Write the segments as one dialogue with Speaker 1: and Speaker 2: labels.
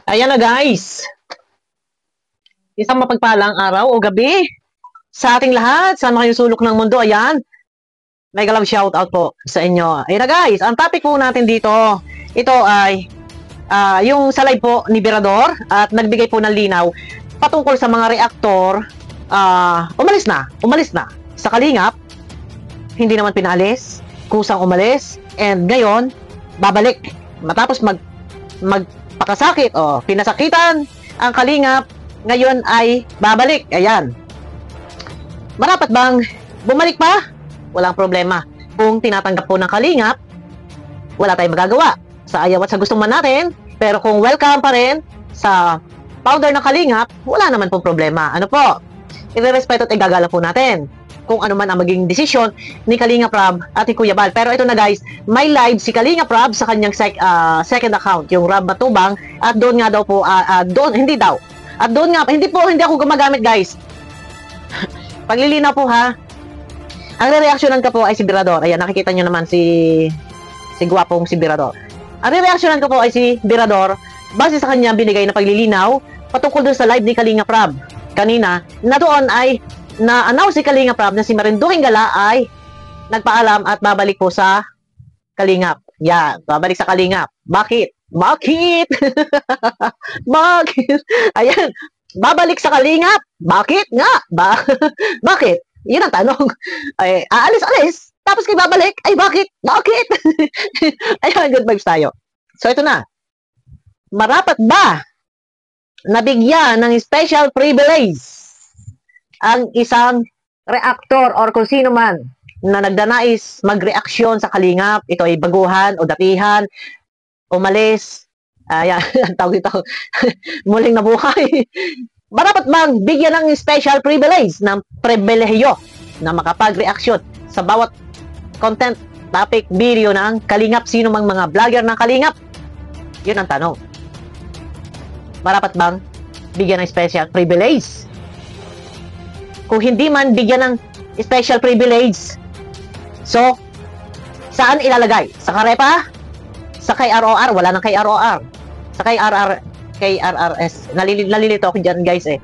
Speaker 1: Ayan na guys. Isang mapagpalang araw o gabi sa ating lahat. Saan kayo sulok ng mundo. Ayan. Mega love shout out po sa inyo. Ayan na guys. Ang topic po natin dito, ito ay yung sa live po ni Birador at nagbigay po ng linaw patungkol sa mga reaktor. Umalis na sa Kalingap. Hindi naman pinalis. Kusang umalis. And ngayon, babalik. Matapos magpakasakit o pinasakitan ang Kalingap, ngayon ay babalik. Ayan. Marapat bang bumalik pa? Walang problema. Kung tinatanggap po ng Kalingap, wala tayong magagawa. Sa ayaw at sa gusto man natin, pero kung welcome pa rin sa founder ng Kalingap, wala naman pong problema. Ano po? I-respeto at igagala po natin kung ano man ang maging desisyon ni Kalingap Rob at ni Kuya Bal. Pero ito na guys, may live si Kalingap Rob sa kanyang second account, yung Rob Matubang, at doon nga daw po, hindi daw. At doon nga, hindi ako gumagamit guys. Paglilinaw po ha, ang re-reactionan ka po ay si Birador. Ayan, nakikita nyo naman si gwapong si Birador. Ang re-reactionan ko po ay si Birador base sa kanya binigay na paglilinaw patungkol doon sa live ni Kalingap Rob kanina, na doon ay na-announce si Kalingap Rob na si Marinduking Gala ay nagpaalam at babalik po sa Kalingap. Yan, babalik sa Kalingap. Bakit? Bakit? Ayan, babalik sa Kalingap. Bakit nga? Bakit? Yun ang tanong. Ay, aalis-alis. Tapos kay babalik, ay bakit? Bakit? Ayan, good vibes tayo. So ito na. Marapat ba nabigyan ng special privilege ang isang reaktor or kung sino man na nagdanais magreaksyon sa Kalingap? Ito ay baguhan o datihan, umalis, ayan, ang tawag dito, muling nabuhay. Marapat bang bigyan ng special privilege, ng pribilehiyo na makapag-reaksyon sa bawat content, topic, video ng Kalingap? Sino mang mga vlogger ng Kalingap? Yun ang tanong. Marapat bang bigyan ng special privilege? Kung hindi man bigyan ng special privilege, so, saan ilalagay? Sa Karepa? Sa kay ROR? Wala nang kay ROR. Sa kay RRS. Nalilito ako dyan, guys, eh.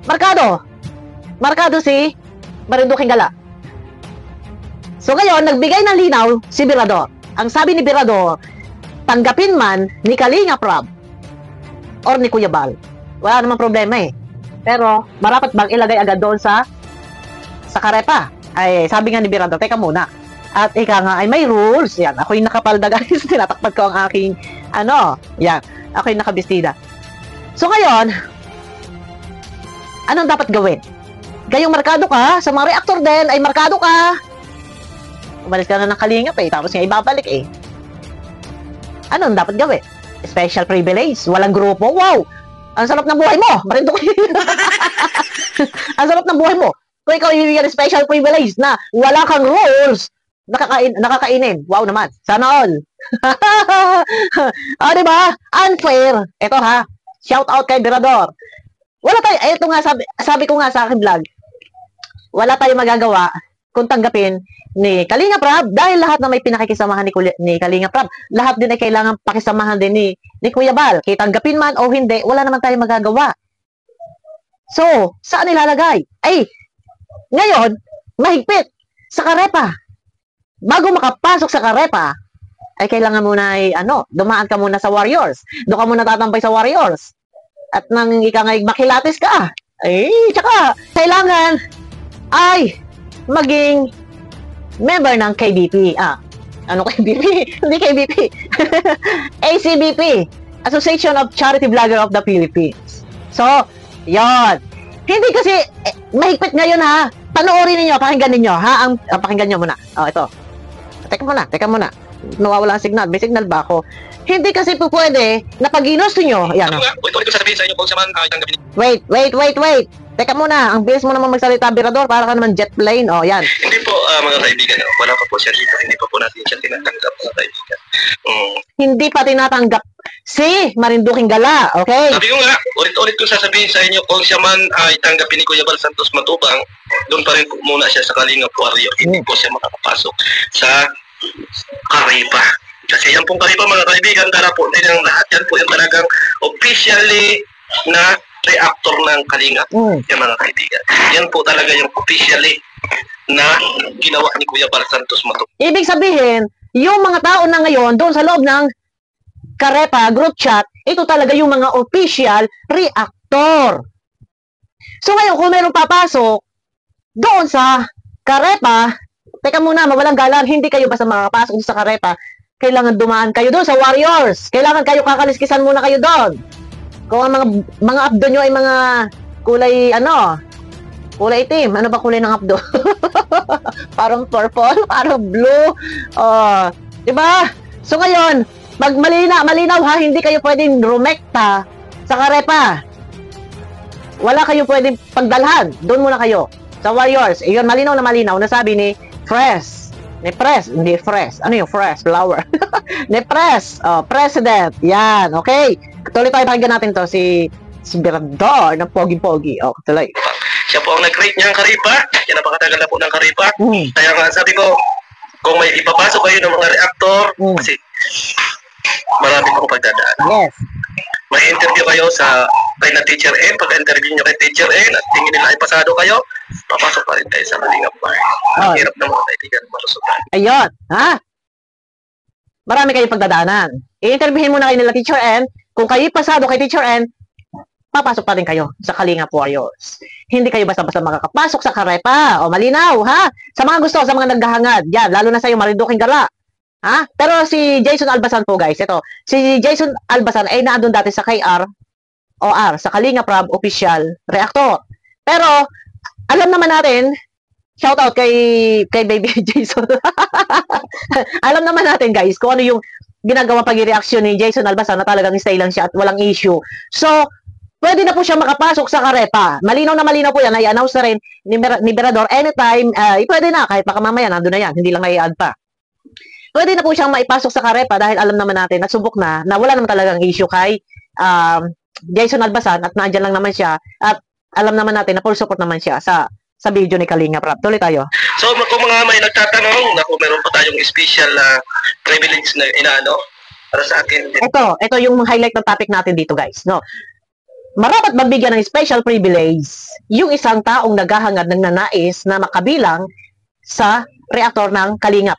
Speaker 1: Markado si Marinduking Gala. So, ngayon, nagbigay ng linaw si Birador. Ang sabi ni Birador, tanggapin man ni Kalingap Rob or ni Kuya Bal, wala namang problema eh. Pero, marapat bang ilagay agad doon sa Karepa? Ay, sabi nga ni Birador, teka muna. At ika nga, ay may rules. Yan, ako'y nakapalda guys. Tinatakpat ko ang aking, yan, ako'y nakabistida. So ngayon, anong dapat gawin? Gayong markado ka, sa mga reaktor din, ay markado ka. Umalis ka na ng Kalingap eh, tapos nga ibabalik eh. Anong dapat gawin? Special privilege, walang grupo, wow! Ang sarap ng buhay mo! Ang sarap ng buhay mo! Kung ikaw yung special privilege na wala kang rules, nakakainin. Wow naman. Sana all. Diba? Unfair. Ito ha. Shout out kay Birador. Wala tayo, ito nga sabi ko nga sa aking vlog. Wala tayong magagawa kung tanggapin ni Kalingap Rob dahil lahat na may pinakikisamahan ni Kalingap Rob, lahat din ay kailangan pakisamahan din ni Kuya Bal. Kaya tanggapin man o hindi, wala naman tayong magagawa. So, saan ilalagay? Ay, ngayon, mahigpit sa Karepa. Bago makapasok sa Karepa, ay kailangan muna ay, dumaan ka muna sa Warriors. Doon ka muna tatampay sa Warriors. At nang ikangay makilatis ka, ay, tsaka, kailangan ay maging member ng KBP. Ano KBP? Hindi KBP. ACBP, Association of Charity Vlogger of the Philippines. So, yon. Hindi kasi, mahigpit ngayon ha. Panoorin ninyo, pakinggan ninyo ha. Pakinggan nyo muna. Ito. Teka muna. Nawawala ang signal. May signal ba ako? Hindi kasi po pwede na pag ginusto nyo. Ayan.
Speaker 2: Ulit ko sasabihin sa inyo kung saman
Speaker 1: Wait. Teka muna. Ang bilis mo naman magsalita, Birador. Para ka naman jet plane. Yan.
Speaker 2: Hindi po, mga kaibigan. Wala pa po siya dito. Hindi pa po natin siya tinatanggap, mga kaibigan.
Speaker 1: Hindi pa tinatanggap si Marinduking Gala. Okay?
Speaker 2: Sabi ko nga, ulit ko sasabihin sa inyo kung siya man ay tanggapin ni Kuya Bal Santos Matubang, doon pa rin po muna siya sa Kalingap Warrior. Hindi po siya makakapasok sa Karepa. Kasi yan pong Karipa mga kaibigan, dala po nilang lahat. Yan po yung talagang officially na reactor ng Kalinga. Yan mga kaibigan. Yan po talaga yung officially na ginawa ni Kuya Bal Santos Matubang.
Speaker 1: Ibig sabihin, yung mga tao na ngayon doon sa loob ng Karepa group chat, ito talaga yung mga official reactor. So ngayon, kung mayroong papasok doon sa Karepa, teka muna, mawalang galang, hindi kayo basta makakapasok sa Karepa. Kailangan dumaan kayo doon sa Warriors. Kailangan kayo kakaliskisan muna kayo doon. Kung ang mga abdo nyo ay mga kulay, kulay itim. Ano ba kulay ng abdo? Parang purple, parang blue. Diba? So ngayon, malinaw ha, hindi kayo pwedeng rumekta sa Karepa. Wala kayo pwedeng pagdalhan. Doon muna kayo. Sa Warriors. Iyon, malinaw na sabi ni Fresh. Hindi Fresh. Ano yung Fresh? Flower. ni Fresh. President. Yan. Okay. Tuloy tayo, pakinggan natin to. Si Birador ng Pogi-Pogi. Tuloy.
Speaker 2: Siya po ang nag-create niya ng Karipa. Yan napakatagal na po ng Karipa. Kaya nga sabi ko, kung may ipapasok kayo ng mga reactor, kasi marami pong pagdadaan.
Speaker 1: Yes.
Speaker 2: May interview kayo kay na Teacher N. Pag-interview nyo kay Teacher N at tingin nila ay pasado kayo, papasok pa rin tayo sa Kalingap Bar. Ang hirap ng mga kaibigan malusutan.
Speaker 1: Ayun. Ha? Marami kayong pagdadaanan. I-interviewin muna kayo nila Teacher N. Kung kayo pasado kay Teacher N, papasok pa rin kayo sa Kalingap Warriors. Hindi kayo basta-basta makakapasok sa Karepa. Malinaw, ha? Sa mga gusto, sa mga naghahangad. Yan, lalo na sa'yo, Marinduking Gala. Ha? Pero si Jason Albasan po, guys, ito. Si Jason Albasan ay naandun dati sa KR, sa Kalingap Rab Official Reactor. Pero, alam naman natin, shout out kay baby Jason. Alam naman natin, guys, kung ano yung ginagawa pag-reaction ni Jason Albasan na talagang stay lang siya at walang issue. So, pwede na po siya makapasok sa Karepa. Malinaw po yan. I-announce na rin ni Berador anytime. Pwede na, kahit baka mamaya, nandun na yan. Hindi lang i-add pa. Pwede na po siyang maipasok sa Karepa dahil alam naman natin at subok na wala naman talagang issue kay Jason Albasan at nandyan lang naman siya at alam naman natin na full support naman siya sa video ni Kalingap Rab. Tuloy tayo.
Speaker 2: So kung mga may nagtatanong na kung meron pa tayong special privilege na para sa akin.
Speaker 1: Ito yung highlight ng topic natin dito, guys. No? Marapat magbigyan ng special privilege yung isang taong naghahangad ng nanais na makabilang sa reaktor ng Kalingap.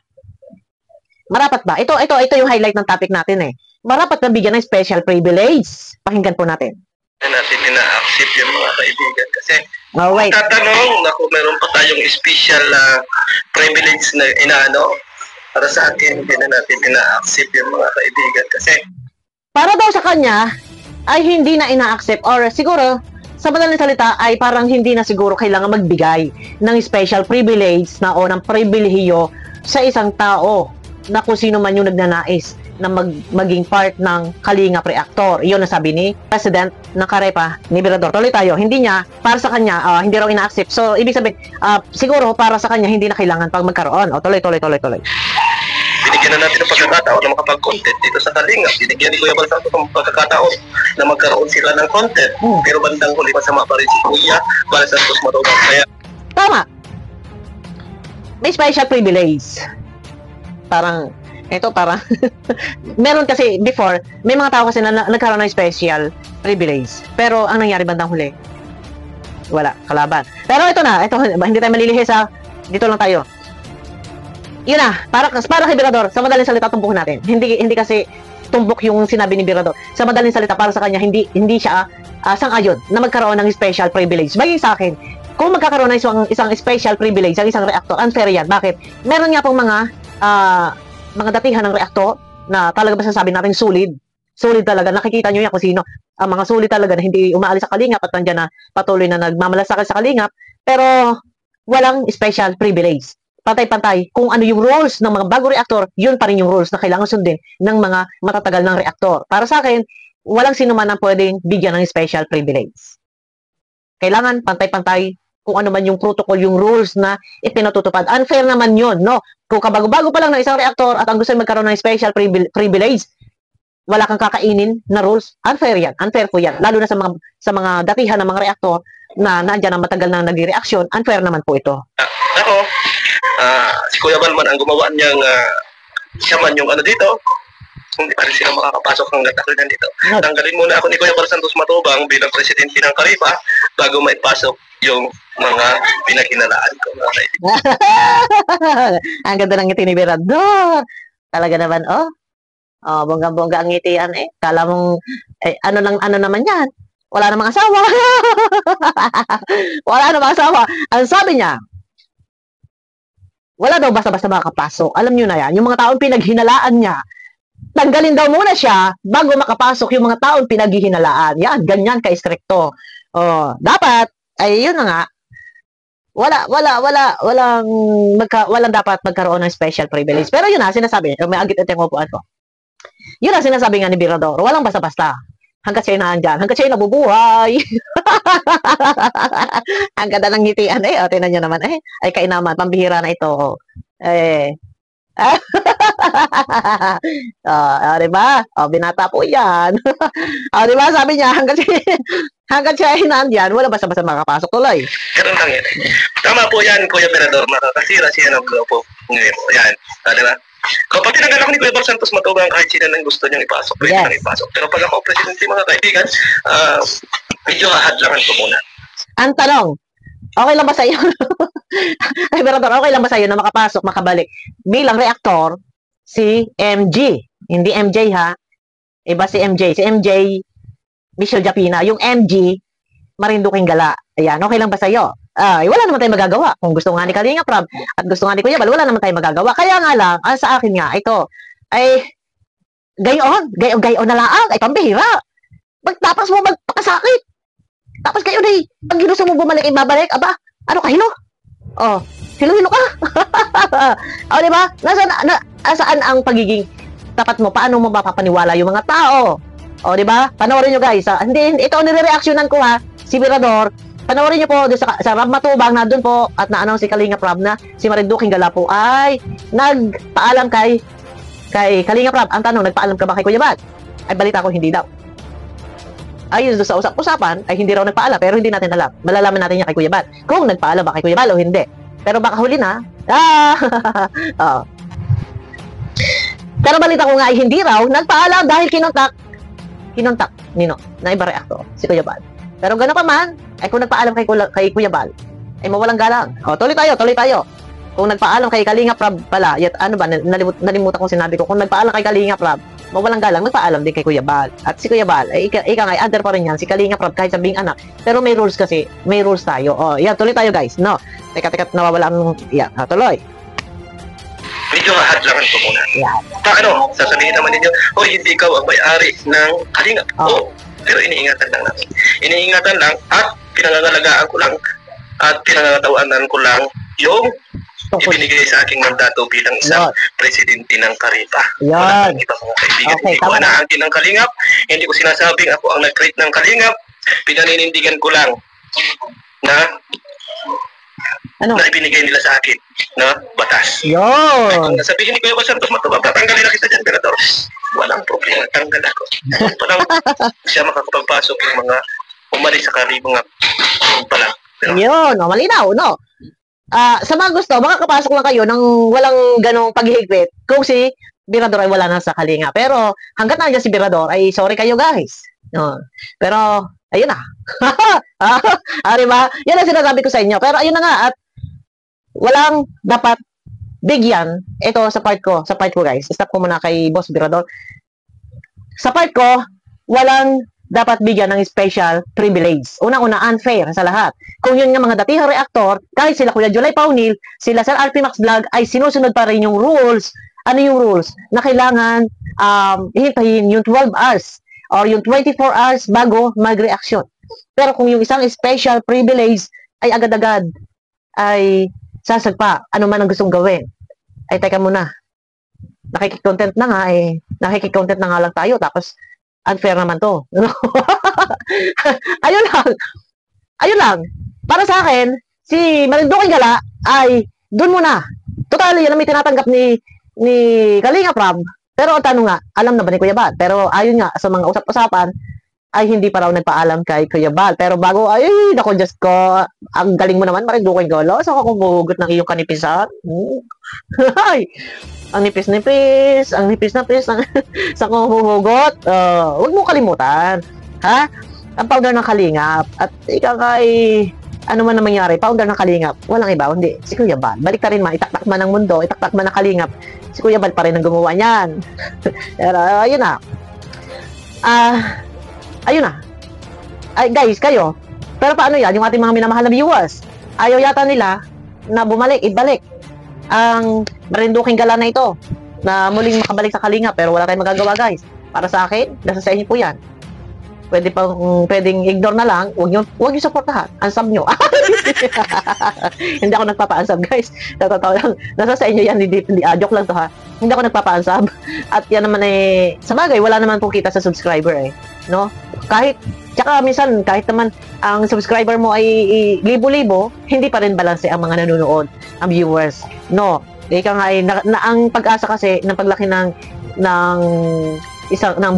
Speaker 1: Marapat ba? Ito yung highlight ng topic natin eh. Marapat na bigyan ng special privilege. Pakinggan po natin.
Speaker 2: Natin ina-accept yung mga kaibigan kasi
Speaker 1: wait.
Speaker 2: Tatanong na kung meron pa tayong special privilege na para sa akin, hindi na natin ina-accept yung mga kaibigan kasi
Speaker 1: para daw sa kanya ay hindi na ina-accept or siguro sa madaling salita ay parang hindi na siguro kailangan magbigay ng special privilege o ng pribilehiyo sa isang tao na kung sino man yung nagnanais na maging part ng Kalingap Reactor. Iyon ang sabi ni President ng Karepa, ni Berador. Tuloy tayo. Hindi niya, para sa kanya, hindi raw ina-accept. So, ibig sabihin, siguro para sa kanya, hindi na kailangan pag magkaroon. Tuloy.
Speaker 2: Binigyan na natin ng pagkakataon na makapag-content dito sa Kalingap. Binigyan ni Kuya Bal Santos ng pagkakataon na magkaroon sila ng content. Pero bandang huli masama pa rin si Kuya Bal Santos Matubang. Kaya
Speaker 1: tama. May special privilege. Parang meron kasi before, may mga tao kasi na nagkaroon ng special privilege. Pero ang nangyari bandang huli, wala, kalaban. Pero ito hindi tayo malilihis dito lang tayo. Yun na, para kay Berador, sa madaling salita tumbok natin. Hindi kasi tumbok yung sinabi ni Berador. Sa madaling salita, para sa kanya, hindi siya sang-ayon na magkaroon ng special privilege. Bagay sa akin, kung magkakaroon ng isang special privilege ang isang reactor, unfair yan. Bakit? Meron nga pong mga datihan ng reaktor na talaga ba sasabi natin solid talaga. Nakikita nyo yan kung sino ang mga solid talaga na hindi umaalis sa Kalingap at nandiyan na patuloy na nagmamalasakit sa Kalingap pero walang special privilege. Pantay-pantay kung ano yung rules ng mga bagong reaktor, yun pa rin yung rules na kailangan sundin ng mga matatagal ng reaktor. Para sa akin, walang sino man ang pwedeng bigyan ng special privilege. Kailangan pantay-pantay kung ano man yung protocol, yung rules na ipinatutupad. Unfair naman yun, no? Kung kabago-bago pa lang ng isang reaktor at ang gusto magkaroon ng special privilege, wala kang kakainin na rules, unfair yan. Unfair po yan. Lalo na sa mga datihan ng mga reaktor na nandiyan ang matagal na nagre-reaksyon, unfair naman po ito.
Speaker 2: Si Kuya Balman ang gumawa niyang siya man yung dito, hindi pa rin sila makakapasok hanggat ako nandito. Tanggalin muna ako ni Kuya Bal Santos Matubang bilang presidente ng Karipa bago maipasok yung mga pinaghinalaan ko. Okay.
Speaker 1: Ang ganda ng ngiti ni Mirador. Talaga naman, oh. Oh, bonggang-bongga ang ngiti yan eh. Kala mong, ano naman yan? Wala namang asawa. Wala namang asawa. Ang sabi niya, wala daw basta-basta makakapasok. Alam niyo na yan. Yung mga taong pinaghinalaan niya, tanggalin daw muna siya bago makapasok yung mga taong pinaghihinalaan. Yan, ganyan ka-istrikto. Oh, dapat, ay yun na nga, walang dapat magkaroon ng special privilege. Pero yun na, sinasabi, may agit-agit yung upuan ko. Yun na sinasabi nga ni Mirador, walang basta-basta. Hanggat siya nandyan, hanggat siya nabubuhay. Ang ganda ng ngitian eh. O, tinan nyo naman eh. Ay, kainaman, pambihira na ito. Eh. Diba? O, binata po yan. Diba? Sabi niya, hanggat siya nandyan, wala basta-basta makapasok tuloy.
Speaker 2: Ganun lang yan. Tama po yan, Kuya Mirador. Makakasira siya ng grupo. Yan. Diba? Kapag tinanggal ako ni Kuya Bal Santos Matubang, kahit sila nang gusto niyang ipasok, pwede nang ipasok. Pero pag ako presidente, mga kaibigan, medyo hahadlangan ko muna.
Speaker 1: Ang tanong, okay lang ba sa iyo? Ay, Mirador, okay lang ba sa iyo na makapasok, makabalik bilang reaktor si MG? Hindi MJ ha. Iba si MJ. Si MJ, Michelle Japina. Yung MG, Marinduking Gala. Ayan, okay lang ba sa iyo? Wala naman tayong magagawa. Kung gusto nga ni Kalinga Prab at gusto nga ni Kuya Bal, wala naman tayong magagawa. Kaya nga lang, sa akin nga, ito, ay, gayon na lang, ay pambihira. Tapos mo magpakasakit. Tapos kayo na pag ginusto mo bumalik, ibabalik, aba, ano ka, hilo? Oh, hilo ka. Diba? Saan ang pagiging tapat mo? Paano mo mapapaniwala yung mga tao? Diba? Panoorin nyo guys. Hindi, ito nire-reactionan ko ha, si Mirador. Panoorin niyo po sa Rab Matubang na doon po at na-announce si Kalinga Prab na si Marinduking Gala po ay nagpaalam kay Kalinga Prab. Ang tanong, nagpaalam ka ba kay Kuya Bal? Ay balita ko hindi daw. Ayun sa usap-usapan ay hindi raw nagpaalam pero hindi natin alam. Malalaman natin yan kay Kuya Bal kung nagpaalam ba kay Kuya Bal o hindi. Pero baka huli na. Pero balita ko nga ay hindi raw nagpaalam dahil kinontak nino na iba reactor si Kuya Bal. Pero gano'n pa man, ay kung nagpaalam kay Kuya Bal, ay mawalang galang. Tuloy tayo. Kung nagpaalam kay Kalinga Prab pala, ano ba, nalimutan kong sinabi ko, kung nagpaalam kay Kalinga Prab, mawalang galang, nagpaalam din kay Kuya Bal. At si Kuya Bal, ay ika nga, under pa rin yan, si Kalinga Prab, kahit sabing anak. Pero may rules kasi, may rules tayo. Yan, tuloy tayo guys, no? Teka, nawawala ang, yan, tuloy.
Speaker 2: Medyo hahadlangan ko muna.
Speaker 1: Yan.
Speaker 2: Sasabihin naman ninyo, hindi ikaw ang may-ari ng Kalinga. Pero iniingatan lang namin. Iniingatan lang at pinangangalagaan ko lang at pinangangatawanan ko lang yung ibinigay sa aking mandato bilang isang presidente ng Karipa.
Speaker 1: Yan.
Speaker 2: Iba mga kaibigan, hindi ko anaangkin ng Kalingap, hindi ko sinasabing ako ang nag-create ng Kalingap, pinaninindigan ko lang na na ibinigay nila sa akin na batas.
Speaker 1: Yun.
Speaker 2: Kung nasabihin ni Kuya Bal Santos Matubang, tatanggalin na kita dyan, Mirador. Walang problema, tanggal ako. Parang siya makakapagpasok yung mga umalis sa Kalingap pala.
Speaker 1: Yun, malinaw, no? Sa mga gusto, makakapasok lang kayo ng walang ganong paghihigpit kung si Mirador ay wala na sa Kalinga. Pero hanggat nandiyan si Mirador, ay sorry kayo guys. Pero, ayun na. Diba? Yan ang sinasabi ko sa inyo. Pero ayun na nga, at walang dapat bigyan. Ito sa part ko guys. Stop ko muna kay Boss Mirador. Sa part ko, walang dapat bigyan ng special privilege. Unang-una, unfair sa lahat. Kung yun nga mga datihang reaktor, kahit sila Kuya July Paunil, sila Sir RP Max Vlog, ay sinusunod pa rin yung rules. Ano yung rules? Na kailangan hihintayin yung 12 hours or yung 24 hours bago mag-reaction. Pero kung yung isang special privilege ay agad-agad ay sasagpa, ano man ang gustong gawin. Ay, teka muna. Nakikik-content na nga lang tayo, tapos unfair naman to. Ayun lang. Para sa akin, si Marinduking Gala ay doon muna. Total, yan ang may tinatanggap ni Kalinga Prab. Pero ang tanong nga, alam na ba ni Kuya Bal? Pero ayun nga, sa mga usap-usapan, ay hindi pa raw nagpaalam kay Kuya Bal. Pero bago, ay, naku, Diyos ko, ang galing mo naman, Marinduque Golo. So, ako kumuhugot ng iyong kanipisan. Ay, ang nipis-nipis, ang nipis-napis, sa kumuhugot. Huwag mo kalimutan. Ha? Ang powder ng kalingap. At ikaw kay, ano man na mangyari, powder ng kalingap. Walang iba, hindi. Si Kuya Bal. Balik ta rin man, itaktak man ng mundo, itaktak man ng kalingap. Si Kuya Bal pa rin ang gumawa niyan. Pero, ayun na. Ayun na. Ay, guys, kayo. Pero paano yan? Yung ating mga minamahal na viewers. Ayaw yata nila na ibalik ang Marinduquing Gala na ito. Na muling makabalik sa Kalingap. Pero wala tayong magagawa, guys. Para sa akin, nasa sa inyo po yan. Pwedeng ignore na lang. Huwag nyo supportahan. Unsub nyo. Hindi ako nagpapa-unsub, guys. Totoo lang. Nasa sa inyo yan. Joke lang to, ha. Hindi ako nagpapa-unsub. At yan naman sa bagay, wala naman pong kita sa subscriber, no? Tsaka minsan, kahit naman ang subscriber mo ay libo-libo, hindi pa rin balanse ang mga nanonood, ang viewers, no? Ika nga ang pag-asa kasi ng paglaki ng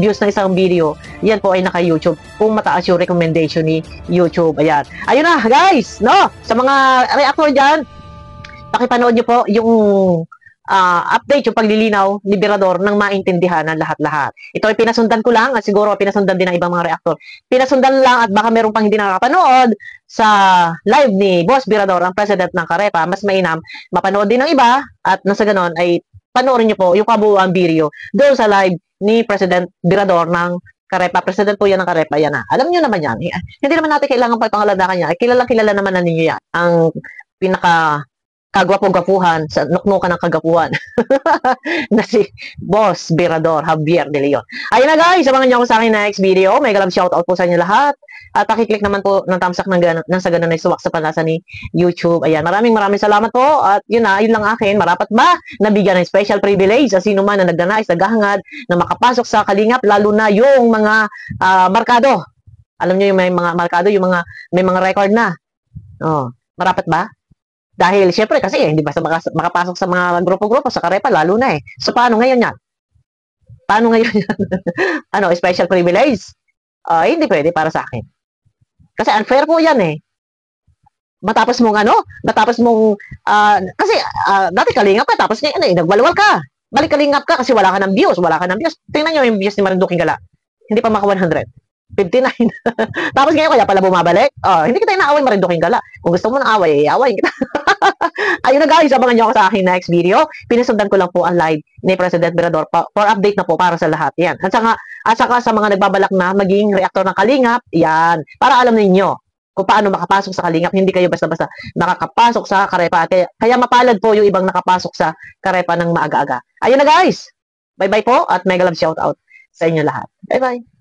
Speaker 1: views ng isang video, yan po ay naka-YouTube. Kung mataas yung recommendation ni YouTube, ayan. Ayun na, guys, no? Sa mga reactor dyan, pakipanood nyo po yung update, yung paglilinaw ni Birador nang maintindihan ng lahat-lahat. Ito ay pinasundan ko lang at siguro pinasundan din ng ibang mga reactor. Pinasundan lang at baka meron pang hindi nakakapanood sa live ni Boss Birador, ang president ng Karepa. Mas mainam, mapanood din ng iba at nasa ganon ay panoorin nyo po yung kabuuan video doon sa live ni President Birador ng Karepa. President po yan ng Karepa, yan na. Alam nyo naman yan. Hindi naman natin kailangan pagpangaladakan niya. Kilala naman na ninyo yan. Ang kagwapo-gwapuhan sa nuknukan ng kagapuhan na si Boss Birador Javier De Leon. Ayun na, guys, abangan niyo ako sa akin next video. May galab shoutout po sa inyo lahat. At pakiclick naman po ng thumbs up nang sa ganun ay suwak sa panlasa ni YouTube. Ayan, maraming salamat po. At yun lang akin. Marapat ba nabigyan ng special privilege sa sino man na nagdanais, naghahangad na makapasok sa Kalingap, lalo na yung mga markado. Alam niyo yung may mga markado, yung may mga record na. Marapat ba? Dahil, syempre, kasi hindi basta makapasok sa mga grupo-grupo sa Karepa, lalo na So, paano ngayon yan? Special privilege? Hindi pwede para sa akin. Kasi unfair po yan Matapos mong kasi dati Kalingap ka, tapos ngayon nagwalwal ka. Balik Kalingap ka kasi wala ka ng views. Tingnan nyo yung views ni Marinduquing Gala. Hindi pa maka 100. 59. Tapos ngayon kaya pala bumabalik. Hindi kita inaaway, Marinduquing Gala. Kung gusto mo ng away, away kita. Ayun na, guys, abangan nyo ako sa aking next video. Pinasundan ko lang po ang live ni President Birador for update na po para sa lahat. Yan. At saka sa mga nagbabalak na maging reactor ng Kalingap, yan. Para alam ninyo kung paano makapasok sa Kalingap. Hindi kayo basta-basta nakakapasok sa Karepa. Kaya mapalad po yung ibang nakapasok sa Karepa ng maaga-aga. Ayun na, guys. Bye-bye po at mega love shoutout sa inyo lahat. Bye-bye.